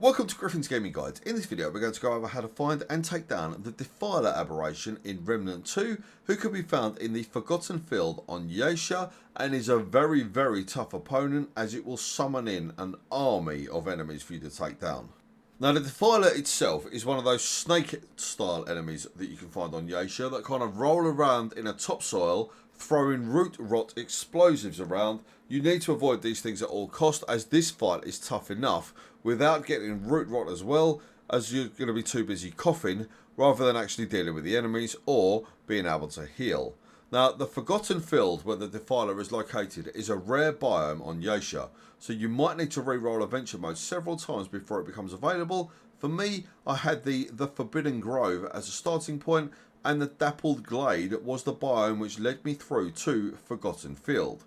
Welcome to Griffin's Gaming Guide. In this video we're going to go over how to find and take down the Defiler Aberration in Remnant 2, who can be found in the Forgotten Field on Yaesha and is a very tough opponent as it will summon in an army of enemies for you to take down. Now the Defiler itself is one of those snake style enemies that you can find on Yaesha that kind of roll around in a topsoil throwing root rot explosives around. You need to avoid these things at all cost as this fight is tough enough without getting root rot as well, as you're going to be too busy coughing rather than actually dealing with the enemies or being able to heal. Now the Forgotten Field where the Defiler is located is a rare biome on Yaesha, so you might need to re-roll adventure mode several times before it becomes available. For me, I had the Forbidden Grove as a starting point, and the Dappled Glade was the biome which led me through to Forgotten Field.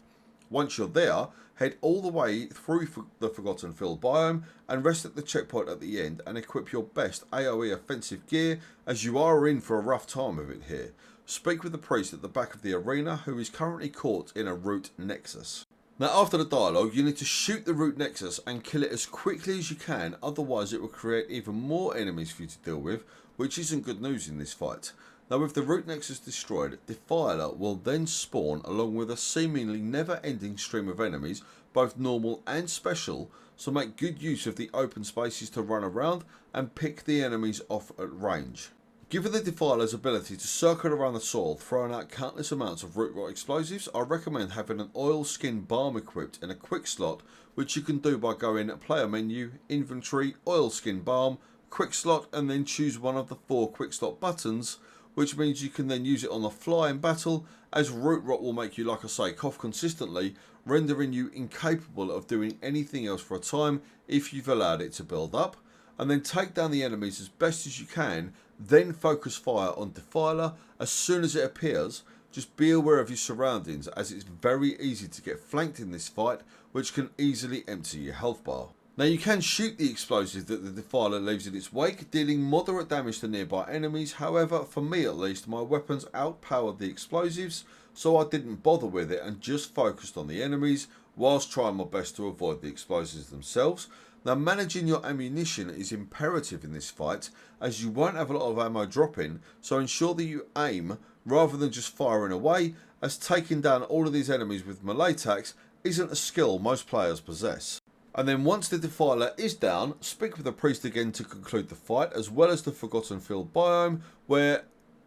Once you're there, head all the way through the Forgotten Field biome and rest at the checkpoint at the end and equip your best AoE offensive gear, as you are in for a rough time of it here. Speak with the priest at the back of the arena who is currently caught in a Root Nexus. Now after the dialogue you need to shoot the Root Nexus and kill it as quickly as you can, otherwise it will create even more enemies for you to deal with, which isn't good news in this fight. Now with the Root Nexus destroyed, Defiler will then spawn along with a seemingly never-ending stream of enemies, both normal and special, so make good use of the open spaces to run around and pick the enemies off at range. Given the Defiler's ability to circle around the soil throwing out countless amounts of root rot explosives, I recommend having an oil skin balm equipped in a quick slot, which you can do by going player menu, inventory, oil skin balm, quick slot, and then choose one of the 4 quick slot buttons, which means you can then use it on the fly in battle, as root rot will make you, like I say, cough consistently, rendering you incapable of doing anything else for a time if you've allowed it to build up. And then take down the enemies as best as you can, then focus fire on Defiler as soon as it appears. Just be aware of your surroundings, as it's very easy to get flanked in this fight, which can easily empty your health bar. Now you can shoot the explosives that the Defiler leaves in its wake, dealing moderate damage to nearby enemies. However, for me at least, my weapons outpowered the explosives, so I didn't bother with it and just focused on the enemies whilst trying my best to avoid the explosives themselves. Now managing your ammunition is imperative in this fight, as you won't have a lot of ammo dropping, so ensure that you aim rather than just firing away, as taking down all of these enemies with melee attacks isn't a skill most players possess. And then once the Defiler is down, speak with the priest again to conclude the fight, as well as the Forgotten Field biome, where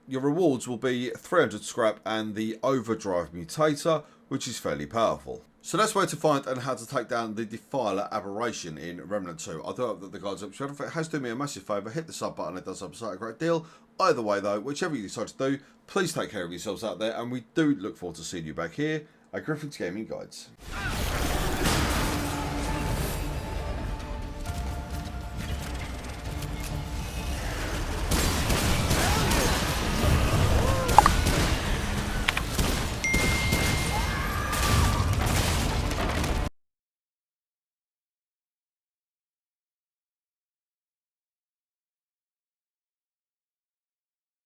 your rewards will be 300 scrap and the Overdrive Mutator, which is fairly powerful. So that's where to find and how to take down the Defiler Aberration in Remnant 2. I do hope that the guide's episode, if it has done me a massive favour, hit the sub button, it does help us out a great deal. Either way though, whichever you decide to do, please take care of yourselves out there, and we do look forward to seeing you back here at Griffin's Gaming Guides.